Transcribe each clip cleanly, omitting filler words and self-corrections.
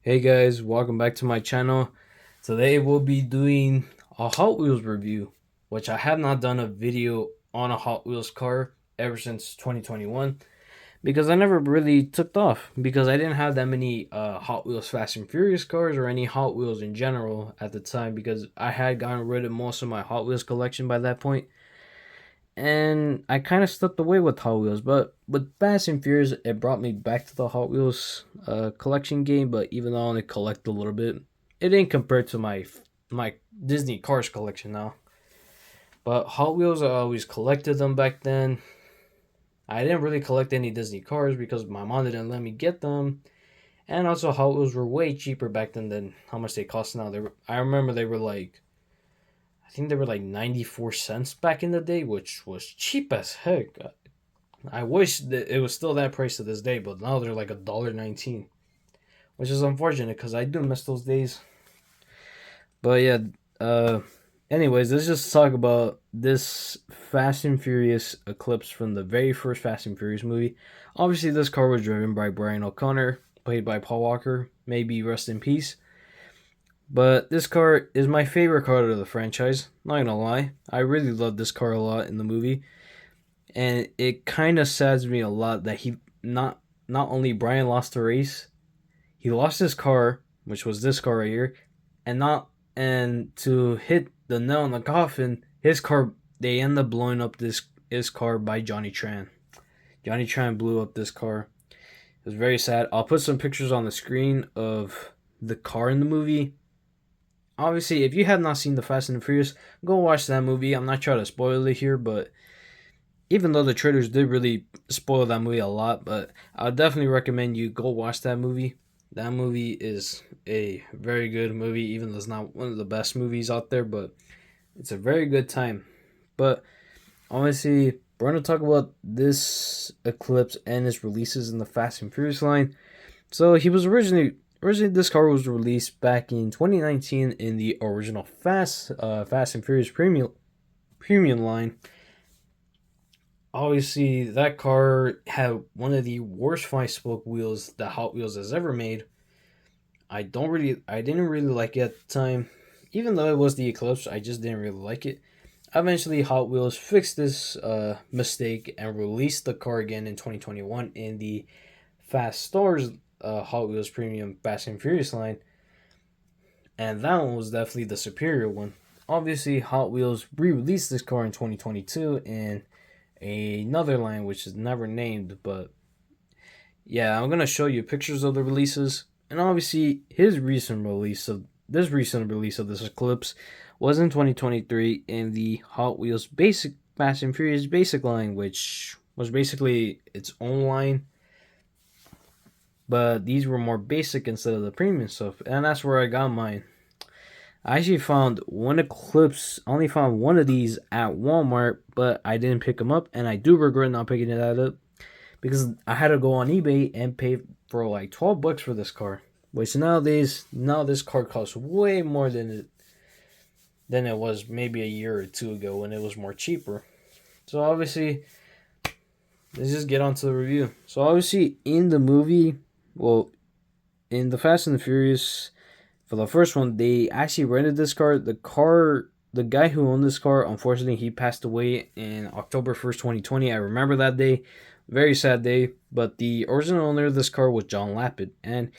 Hey guys, welcome back to my channel. Today we'll be doing a Hot Wheels review, which I have not done a video on a Hot Wheels car ever since 2021 because I never really took off because I didn't have that many Hot Wheels Fast and Furious cars or any Hot Wheels in general at the time because I had gotten rid of most of my Hot Wheels collection by that point. And I kind of stepped away with Hot Wheels, but with Fast and Furious, it brought me back to the Hot Wheels collection game. But even though I only collect a little bit, it ain't compared to my Disney Cars collection now. But Hot Wheels, I always collected them back then. I didn't really collect any Disney cars because my mom didn't let me get them, and also Hot Wheels were way cheaper back then than how much they cost now. I remember they were like, I think they were like 94 cents back in the day, which was cheap as heck. I wish that it was still that price to this day, but now they're like $1.19, which is unfortunate because I do miss those days. But yeah, uh, anyways, let's just talk about this Fast and Furious Eclipse from the very first Fast and Furious movie. Obviously, this car was driven by Brian O'Connor, played by Paul Walker. Maybe rest in peace. But this car is my favorite car out of the franchise. Not gonna lie, I really love this car a lot in the movie, and it kind of saddens me a lot that he not only Brian lost the race, he lost his car, which was this car right here, and to hit the nail in the coffin, his car they end up blowing up this his car by Johnny Tran. Johnny Tran blew up this car. It was very sad. I'll put some pictures on the screen of the car in the movie. Obviously, if you have not seen the Fast and the Furious, go watch that movie. I'm not trying to spoil it here, but even though the trailers did really spoil that movie a lot, but I would definitely recommend you go watch that movie. That movie is a very good movie, even though it's not one of the best movies out there, but it's a very good time. But honestly, we're going to talk about this Eclipse and its releases in the Fast and Furious line. So he was originally this car was released back in 2019 in the original Fast and Furious premium line. Obviously, that car had one of the worst 5-spoke wheels that Hot Wheels has ever made. I didn't really like it at the time. Even though it was the Eclipse, I just didn't really like it. Eventually, Hot Wheels fixed this mistake and released the car again in 2021 in the Fast Stars Hot Wheels Premium Fast and Furious line, and that one was definitely the superior one. Obviously, Hot Wheels re-released this car in 2022 in another line which is never named, but yeah, I'm gonna show you pictures of the releases, and obviously his recent release of this Eclipse was in 2023 in the Hot Wheels Basic Fast and Furious Basic line, which was basically its own line, but these were more basic instead of the premium stuff, and that's where I got mine. I actually found one Eclipse. I only found one of these at Walmart, but I didn't pick them up, and I do regret not picking it up because I had to go on eBay and pay for like $12 for this car. Which nowadays, now this car costs way more than it was maybe a year or two ago when it was more cheaper. So obviously, let's just get on to the review. So obviously, in the movie, well, in the Fast and the Furious, for the first one, they actually rented this car. The guy who owned this car, unfortunately, he passed away in October 1st, 2020. I remember that day. Very sad day. But the original owner of this car was John Lapid. And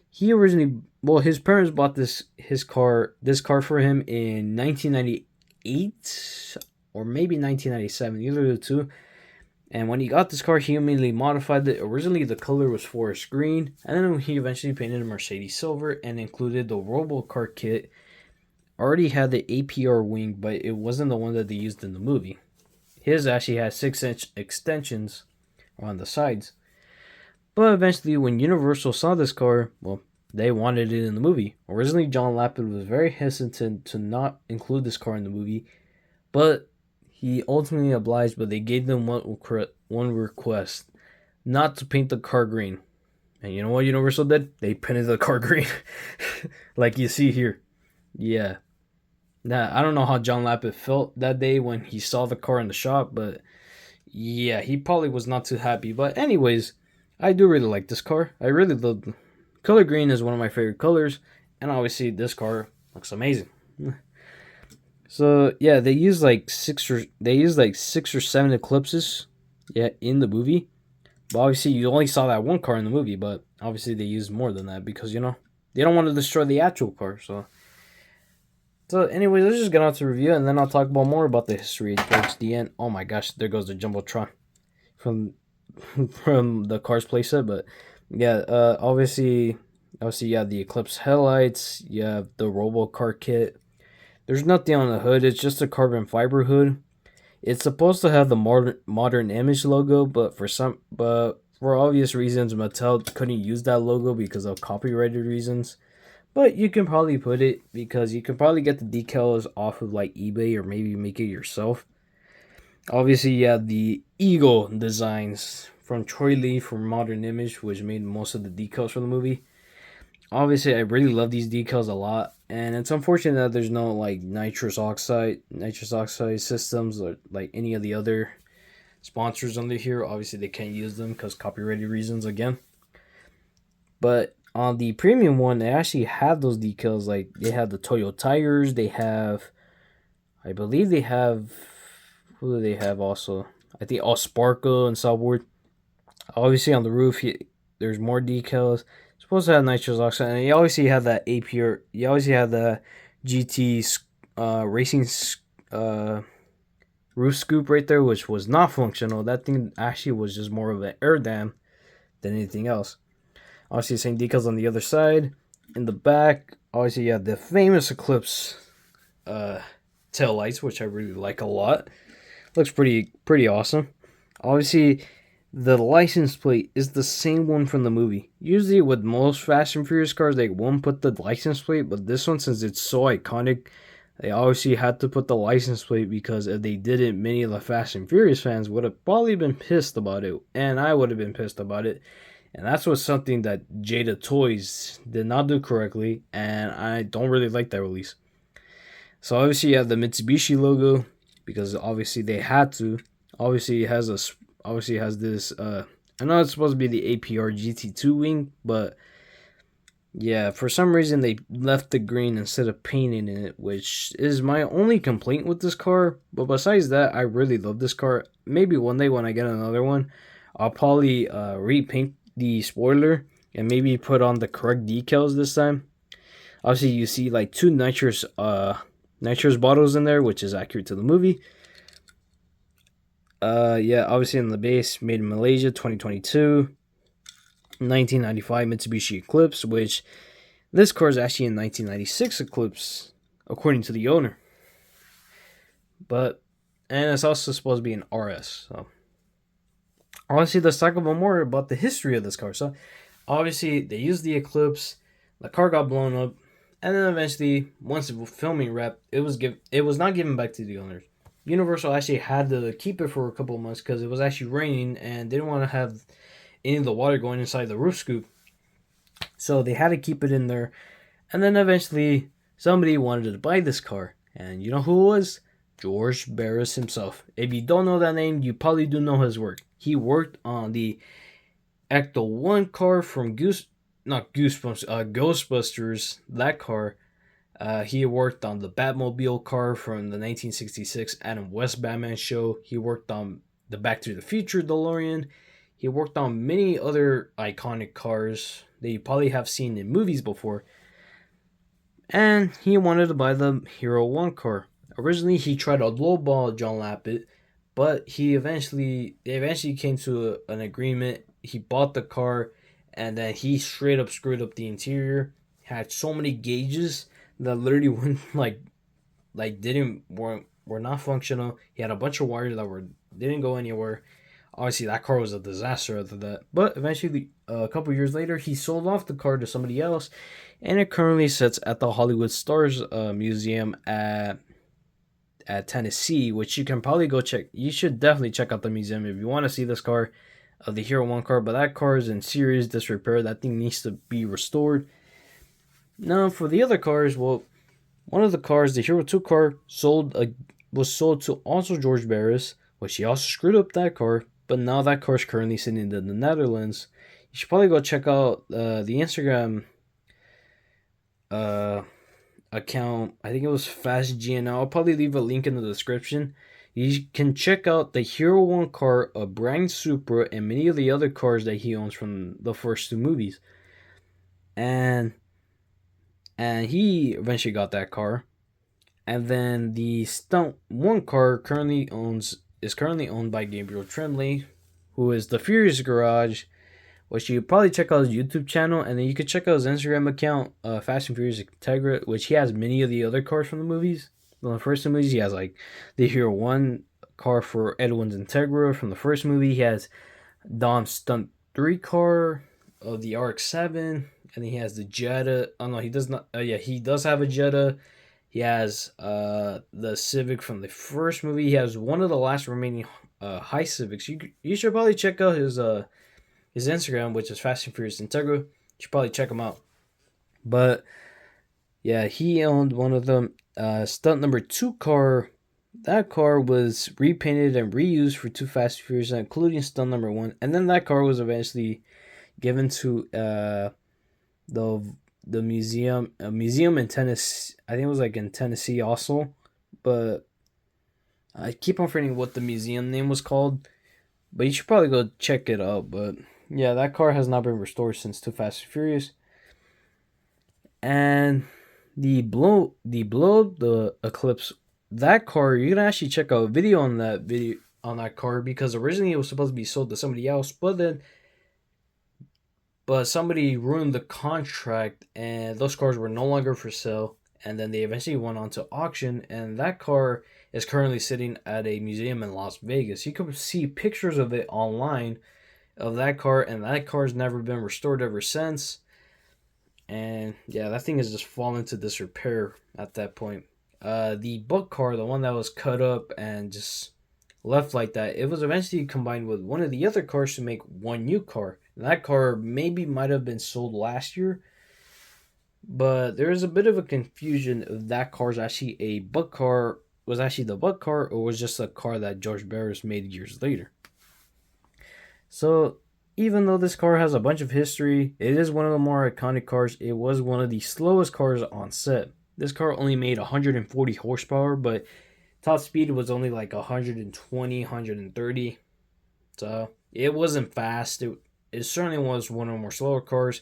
he originally, well, his parents bought this car for him in 1998 or maybe 1997, either of the two. And when he got this car, he immediately modified it. Originally, the color was forest green, and then he eventually painted a Mercedes silver and included the RoboCar kit. Already had the APR wing, but it wasn't the one that they used in the movie. His actually had 6-inch extensions on the sides. But eventually, when Universal saw this car, well, they wanted it in the movie. Originally, John Lapid was very hesitant to not include this car in the movie, but he ultimately obliged, but they gave them one request: not to paint the car green. And you know what Universal did? They painted the car green. Like you see here. Yeah. Now, I don't know how John Lapid felt that day when he saw the car in the shop, but yeah, he probably was not too happy. But anyways, I do really like this car. I really love Color green is one of my favorite colors, and obviously this car looks amazing. So yeah, they use like 6 or 7 eclipses, yeah, in the movie. But obviously you only saw that one car in the movie, but obviously they used more than that because they don't want to destroy the actual car. So anyway, let's just get on to the review, and then I'll talk about more about the history towards the end. Oh my gosh, there goes the jumbotron from from the car's playset. But yeah, obviously you have the Eclipse headlights, you have the Robo Car kit. There's nothing on the hood. It's just a carbon fiber hood. It's supposed to have the modern image logo, but for obvious reasons, Mattel couldn't use that logo because of copyrighted reasons. But you can probably put it because you can probably get the decals off of like eBay or maybe make it yourself. Obviously, you have the Eagle designs from Troy Lee from Modern Image, which made most of the decals for the movie. Obviously, I really love these decals a lot, and it's unfortunate that there's no like nitrous oxide systems or like any of the other sponsors under here. Obviously, they can't use them because copyrighted reasons again. But on the premium one, they actually have those decals. Like they have the Toyo tires. They have, I believe they have. Who do they have also? I think all Sparkle and Subword. Obviously on the roof, there's more decals. It's supposed to have nitrous oxide, and you obviously have that APR. You obviously have the GT racing roof scoop right there, which was not functional. That thing actually was just more of an air dam than anything else. Obviously, the same decals on the other side. In the back, obviously, you have the famous Eclipse tail lights, which I really like a lot. Looks pretty awesome. Obviously, the license plate is the same one from the movie. Usually, with most Fast and Furious cars, they won't put the license plate, but this one, since it's so iconic, they obviously had to put the license plate because if they didn't, many of the Fast and Furious fans would have probably been pissed about it, and I would have been pissed about it. And that's was something that Jada Toys did not do correctly, and I don't really like that release. So obviously you have the Mitsubishi logo because obviously they had to. Obviously it has this. I know it's supposed to be the APR GT2 wing, but yeah, for some reason they left the green instead of painting it, which is my only complaint with this car. But besides that, I really love this car. Maybe one day when I get another one, I'll probably repaint the spoiler and maybe put on the correct decals this time. Obviously, you see like 2 nitrous bottles in there, which is accurate to the movie. Yeah, obviously in the base, made in Malaysia, 2022, 1995 Mitsubishi Eclipse, which this car is actually in 1996 Eclipse, according to the owner. And it's also supposed to be an RS. So honestly, let's talk about more about the history of this car. So, obviously, they used the Eclipse. The car got blown up, and then eventually, once the filming wrapped, it was not given back to the owners. Universal actually had to keep it for a couple of months because it was actually raining, and they didn't want to have any of the water going inside the roof scoop. So they had to keep it in there, and then eventually, somebody wanted to buy this car, and you know who it was? George Barris himself. If you don't know that name, you probably do know his work. He worked on the Ecto 1 car from Ghostbusters, that car. He worked on the Batmobile car from the 1966 Adam West Batman show. He worked on the Back to the Future DeLorean. He worked on many other iconic cars that you probably have seen in movies before. And he wanted to buy the Hero 1 car. Originally, he tried to lowball John Lapid, but they eventually came to an agreement. He bought the car, and then he straight up screwed up the interior. Had so many gauges that literally were not functional. He had a bunch of wires that didn't go anywhere. Obviously, that car was a disaster after that. But eventually, a couple years later, he sold off the car to somebody else, and it currently sits at the Hollywood Stars Museum at Tennessee, which you can probably go check. You should definitely check out the museum if you want to see this car, the Hero 1 car. But that car is in serious disrepair. That thing needs to be restored. Now, for the other cars, well, one of the cars, the Hero 2 car, was sold to also George Barris, which he also screwed up that car. But now that car is currently sitting in the Netherlands. You should probably go check out the Instagram uh, account. I think it was Fast GNL. I'll probably leave a link in the description. You can check out the Hero 1 car, a brand Supra, and many of the other cars that he owns from the first two movies. And he eventually got that car. And then the Stunt 1 car is currently owned by Gabriel Tremblay, who is the Furious Garage, which you probably check out his YouTube channel, and then you could check out his Instagram account, Fast and Furious Integra, which he has many of the other cars from the movies. From the first two movies, he has like the Hero 1 car for Edwin's Integra from the first movie. He has Dom's Stunt 3 car of the RX-7, and he has the Jetta. Oh no, he does not. Yeah, he does have a Jetta. He has the Civic from the first movie. He has one of the last remaining high Civics. You should probably check out his Instagram, which is Fast and Furious Integra. You should probably check him out. But yeah, he owned one of them. Stunt number 2 car. That car was repainted and reused for Too Fast and Furious, including stunt number 1. And then that car was eventually given to the museum, a museum in Tennessee. I think it was like in Tennessee also, but I keep on forgetting what the museum name was called. But you should probably go check it out. But yeah, that car has not been restored since Too Fast and Furious. And the Eclipse, that car, you can actually check out a video on that car, because originally it was supposed to be sold to somebody else, but somebody ruined the contract and those cars were no longer for sale, and then they eventually went on to auction, and that car is currently sitting at a museum in Las Vegas. You can see pictures of it online of that car, and that car's never been restored ever since. And yeah, that thing has just fallen to disrepair at that point. The book car, the one that was cut up and just left like that, it was eventually combined with one of the other cars to make one new car. And that car maybe might have been sold last year, but there is a bit of a confusion if that car is actually a book car, was actually the book car, or was just a car that George Barris made years later. So even though this car has a bunch of history, it is one of the more iconic cars. It was one of the slowest cars on set. This car only made 140 horsepower, but top speed was only like 120, 130. So it wasn't fast. It certainly was one of the more slower cars,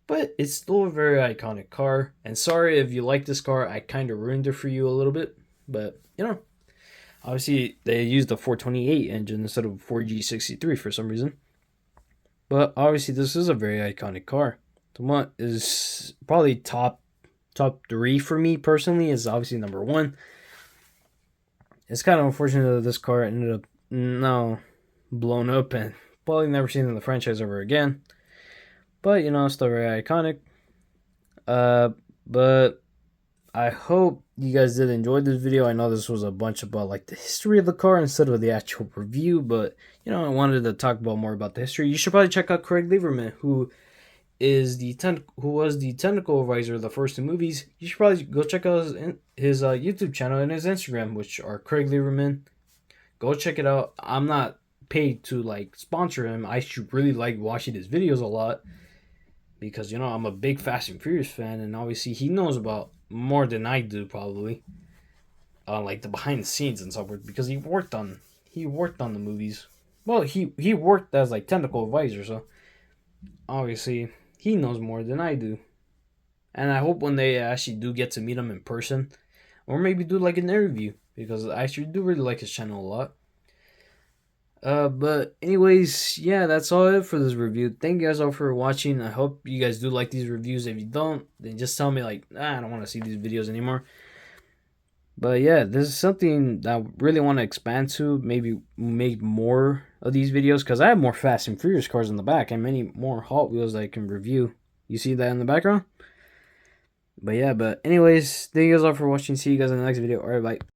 but it's still a very iconic car. And sorry if you like this car, I kind of ruined it for you a little bit. But, obviously they used the 428 engine instead of 4G63 for some reason. But obviously this is a very iconic car. The one is probably top 3 for me personally, is obviously number 1. It's kind of unfortunate that this car ended up blown up and probably never seen in the franchise ever again. But it's still very iconic. But I hope you guys did enjoy this video. I know this was a bunch about like the history of the car instead of the actual review, but I wanted to talk about more about the history. You should probably check out Craig Lieberman, who was the technical advisor of the first two movies. You should probably go check out his YouTube channel and his Instagram, which are Craig Lieberman. Go check it out. I'm not paid to like sponsor him. I should really like watching his videos a lot, because I'm a big Fast and Furious fan, and obviously he knows about more than I do probably, like the behind the scenes and so forth, because he worked on the movies. Well, he worked as like technical advisor, so obviously he knows more than I do. And I hope when they actually do get to meet him in person, or maybe do like an interview, because I actually do really like his channel a lot. But anyways, yeah, that's all it for this review. Thank you guys all for watching. I hope you guys do like these reviews. If you don't, then just tell me like, I don't want to see these videos anymore. But yeah, this is something that I really want to expand to. Maybe make more of these videos, because I have more Fast and Furious cars in the back and many more Hot Wheels that I can review. You see that in the background? But yeah, anyways, thank you guys all for watching. See you guys in the next video. Alright, bye.